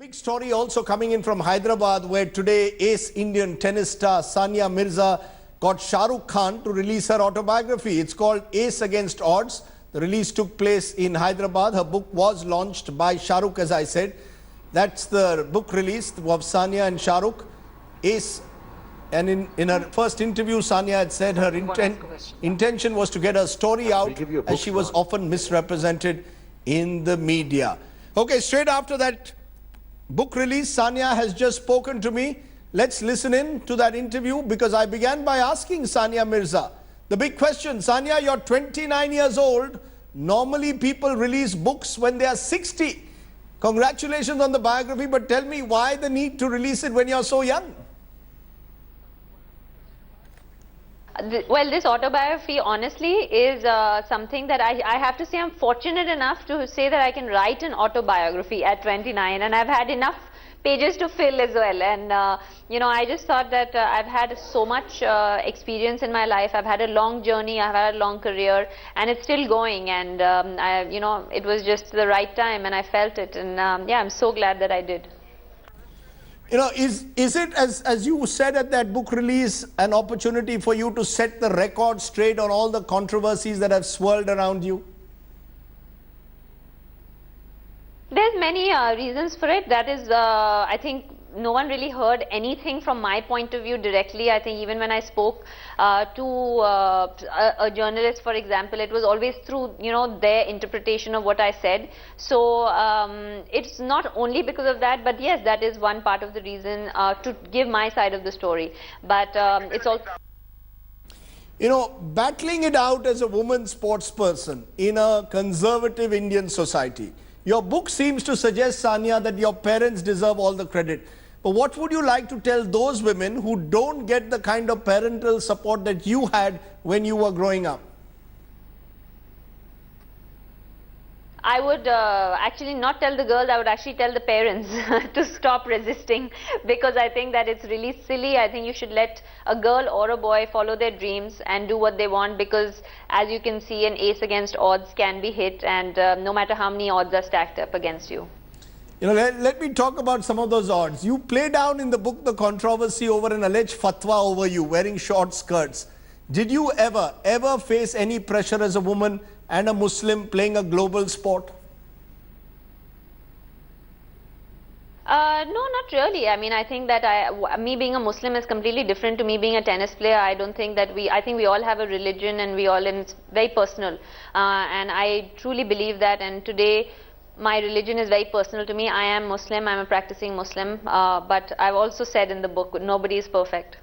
Big story also coming in from Hyderabad, where today ace Indian tennis star Sania Mirza got Shah Rukh Khan to release her autobiography. It's called Ace Against Odds. The release took place in Hyderabad. Her book was launched by Shah Rukh, as I said. That's the book release of Sania and Shah Rukh, Ace. And in her first interview, Sania had said her intention was to get her story out, as she was often misrepresented in the media. Okay, straight after that book release, Sania has just spoken to me. Let's listen in to that interview, because I began by asking Sania Mirza the big question. Sania, you're 29 years old. Normally people release books when they are 60. Congratulations on the biography, but tell me, why the need to release it when you're so young? Well, this autobiography honestly is something that I have to say I'm fortunate enough to say that I can write an autobiography at 29, and I've had enough pages to fill as well. And you know, I just thought that I've had so much experience in my life. I've had a long journey, I've had a long career, and it's still going. And you know, it was just the right time, and I felt it. And yeah, I'm so glad that I did. You know, is it, as you said at that book release, an opportunity for you to set the record straight on all the controversies that have swirled around you? There's many reasons for it. That is, I think no one really heard anything from my point of view directly. I think even when I spoke to a journalist, for example, it was always through, you know, their interpretation of what I said. So it's not only because of that, but yes, that is one part of the reason to give my side of the story. But it's also... You know, battling it out as a woman sports person in a conservative Indian society, your book seems to suggest, Sania, that your parents deserve all the credit. But what would you like to tell those women who don't get the kind of parental support that you had when you were growing up? I would actually not tell the girls, I would actually tell the parents to stop resisting, because I think that it's really silly. I think you should let a girl or a boy follow their dreams and do what they want, because as you can see, an ace against odds can be hit, and no matter how many odds are stacked up against you. You know, let me talk about some of those odds. You play down in the book the controversy over an alleged fatwa over you wearing short skirts. Did you ever face any pressure as a woman and a Muslim playing a global sport? No, not really. I mean, I think that me being a Muslim is completely different to me being a tennis player. I don't think that I think we all have a religion, and and it's very personal. And I truly believe that, and today my religion is very personal to me. I am Muslim, I'm a practicing Muslim, but I've also said in the book, nobody is perfect.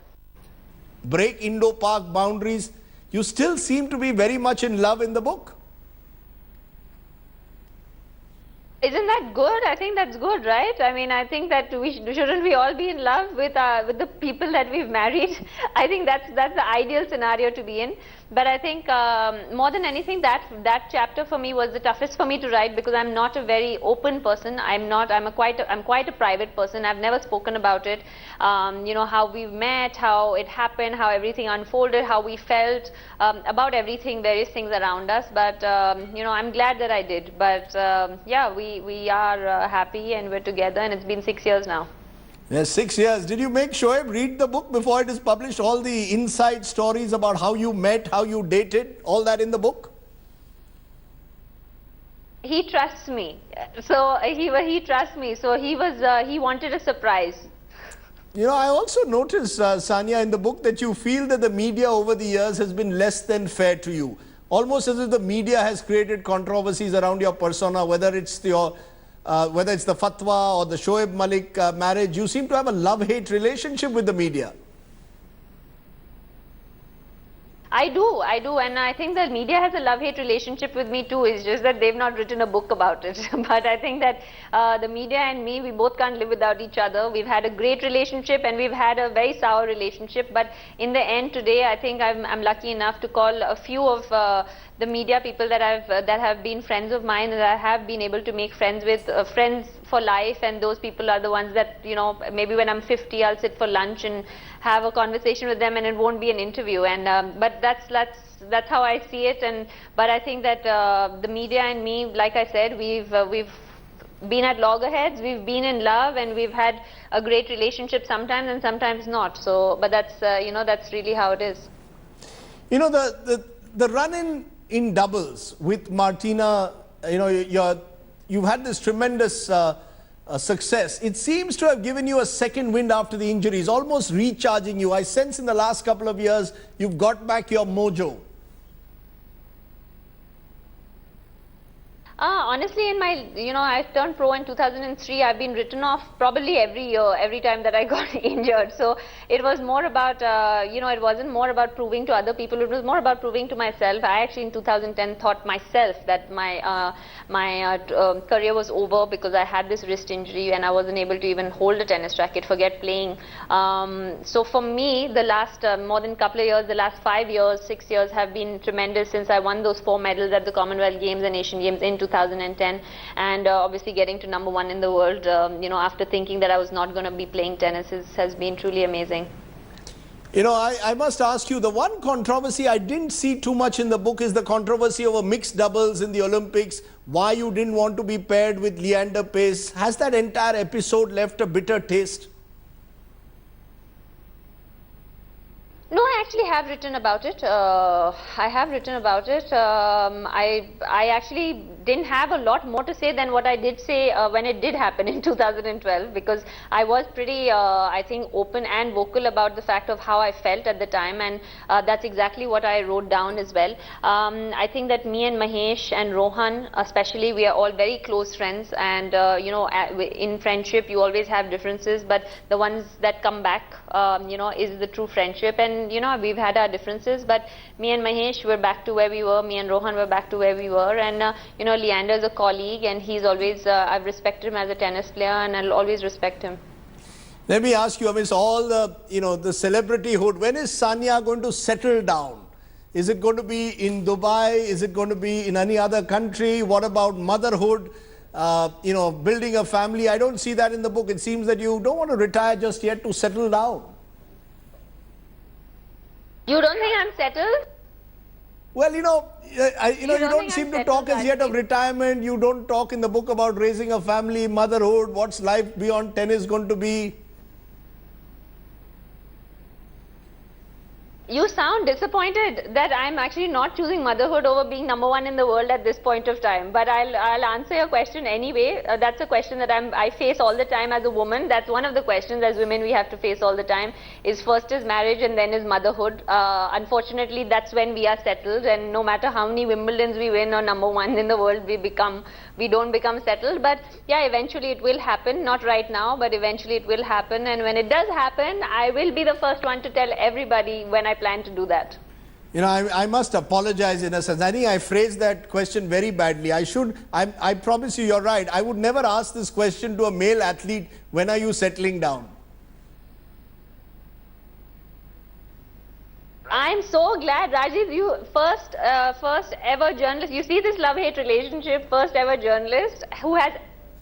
Break Indo-Pak boundaries. You still seem to be very much in love in the book. Isn't that good? I think that's good, right? I mean, I think that shouldn't we all be in love with the people that we've married? I think that's the ideal scenario to be in. But I think more than anything, that chapter for me was the toughest for me to write, because I'm not a very open person. I'm quite a private person. I've never spoken about it. You know, how we've met, how it happened, how everything unfolded, how we felt about everything, various things around us. But you know, I'm glad that I did. But yeah, we are happy, and we're together, and it's been 6 years now. Yes, 6 years. Did you make Shoaib read the book before it is published? All the inside stories about how you met, how you dated, all that in the book? He trusts me. So he trusts me. So he wanted a surprise. You know, I also noticed, Sania, in the book, that you feel that the media over the years has been less than fair to you. Almost as if the media has created controversies around your persona, whether it's the fatwa or the Shoaib Malik marriage. You seem to have a love-hate relationship with the media. I do, and I think that media has a love-hate relationship with me too. It's just that they've not written a book about it. But I think that the media and me, we both can't live without each other. We've had a great relationship, and we've had a very sour relationship. But in the end today, I think I'm lucky enough to call a few of the media people that have been friends of mine, that I have been able to make friends with, friends for life. And those people are the ones that, you know, maybe when I'm 50, I'll sit for lunch and have a conversation with them, and it won't be an interview. And but that's how I see it. And but I think that the media and me, like I said, we've been at loggerheads, we've been in love, and we've had a great relationship sometimes and sometimes not. So, but that's, that's really how it is. You know, the run in doubles with Martina, you've had this tremendous success. It seems to have given you a second wind after the injuries, almost recharging you. I sense in the last couple of years, you've got back your mojo. Honestly, in my, I turned pro in 2003. I've been written off probably every year, every time that I got injured. So it was more about, it wasn't more about proving to other people. It was more about proving to myself. I actually in 2010 thought myself that my career was over because I had this wrist injury and I wasn't able to even hold a tennis racket, forget playing. So for me, the last more than a couple of years, the last 5 years, 6 years have been tremendous since I won those 4 medals at the Commonwealth Games and Asian Games in 2010, and obviously getting to #1 in the world, after thinking that I was not going to be playing tennis has been truly amazing. I must ask you, the one controversy I didn't see too much in the book is the controversy over mixed doubles in the Olympics, why you didn't want to be paired with Leander Paes. Has that entire episode left a bitter taste? No, I actually have written about it. I have written about it. I actually didn't have a lot more to say than what I did say when it did happen in 2012, because I was pretty, I think, open and vocal about the fact of how I felt at the time, and that's exactly what I wrote down as well. I think that me and Mahesh and Rohan, especially, we are all very close friends, and in friendship you always have differences, but the ones that come back, is the true friendship. And we've had our differences, but me and Mahesh were back to where we were. Me and Rohan were back to where we were. And Leander is a colleague, and he's always, I've respected him as a tennis player, and I'll always respect him. Let me ask you, amidst all the, the celebrityhood, when is Sania going to settle down? Is it going to be in Dubai? Is it going to be in any other country? What about motherhood? Building a family? I don't see that in the book. It seems that you don't want to retire just yet, to settle down. You don't think I'm settled? Well, you don't seem to talk as yet of retirement. You don't talk in the book about raising a family, motherhood. What's life beyond tennis going to be? You sound disappointed that I'm actually not choosing motherhood over being #1 in the world at this point of time. But I'll answer your question anyway. That's a question that I face all the time as a woman. That's one of the questions as women we have to face all the time. Is first is marriage and then is motherhood. Unfortunately, that's when we are settled. And no matter how many Wimbledons we win or #1 in the world we don't become settled. But yeah, eventually it will happen. Not right now, but eventually it will happen. And when it does happen, I will be the first one to tell everybody when I plan to do that. I must apologize in a sense. I think I phrased that question very badly. I promise you're right. I would never ask this question to a male athlete, when are you settling down? I'm so glad, Rajiv, you first ever journalist. You see this love-hate relationship, first ever journalist who has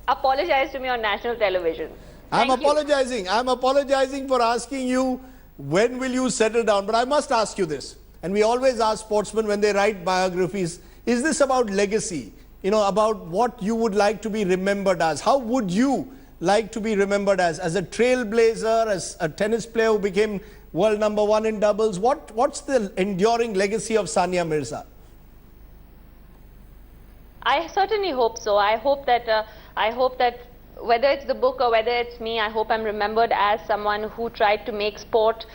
apologized to me on national television. I'm apologizing for asking you, when will you settle down? But I must ask you this, and we always ask sportsmen when they write biographies, is this about legacy? About what you would like to be remembered as? How would you like to be remembered as? As a trailblazer, as a tennis player who became world #1 in doubles? What's the enduring legacy of Sania Mirza? I certainly hope so. I hope that whether it's the book or whether it's me, I hope I'm remembered as someone who tried to make sport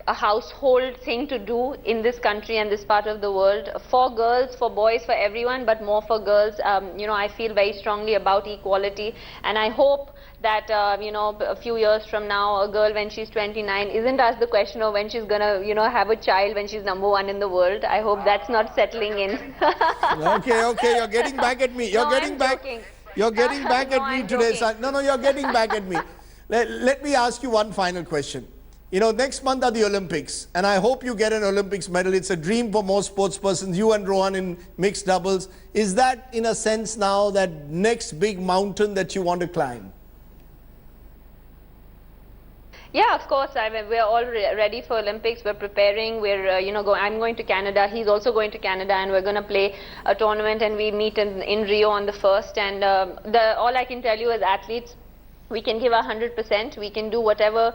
a household thing to do in this country and this part of the world, for girls, for boys, for everyone, but more for girls. I feel very strongly about equality, and I hope that a few years from now, a girl when she's 29 isn't asked the question of when she's gonna have a child when she's #1 in the world. I hope that's not settling in. Okay, you're getting back at me. You're getting back. Joking. You're getting back at me today. No, you're getting back at me. Let me ask you one final question. Next month are the Olympics, and I hope you get an Olympics medal. It's a dream for most sports persons, you and Rohan in mixed doubles. Is that, in a sense now, that next big mountain that you want to climb? Yeah, of course. I mean, we're all ready for Olympics. We're preparing. We're, I'm going to Canada. He's also going to Canada, and we're going to play a tournament. And we meet in Rio on the 1st. And all I can tell you as athletes, we can give 100%. We can do whatever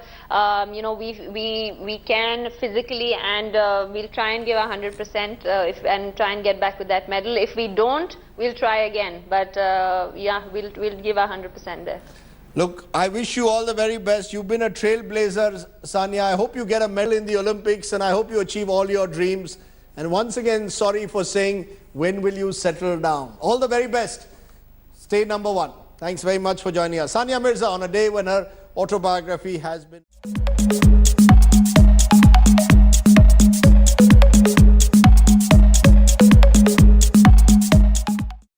we can physically, and we'll try and give 100% and try and get back with that medal. If we don't, we'll try again. But yeah, we'll give 100% there. Look, I wish you all the very best. You've been a trailblazer, Sania. I hope you get a medal in the Olympics, and I hope you achieve all your dreams. And once again, sorry for saying, when will you settle down? All the very best. Stay number one. Thanks very much for joining us. Sania Mirza on a day when her autobiography has been...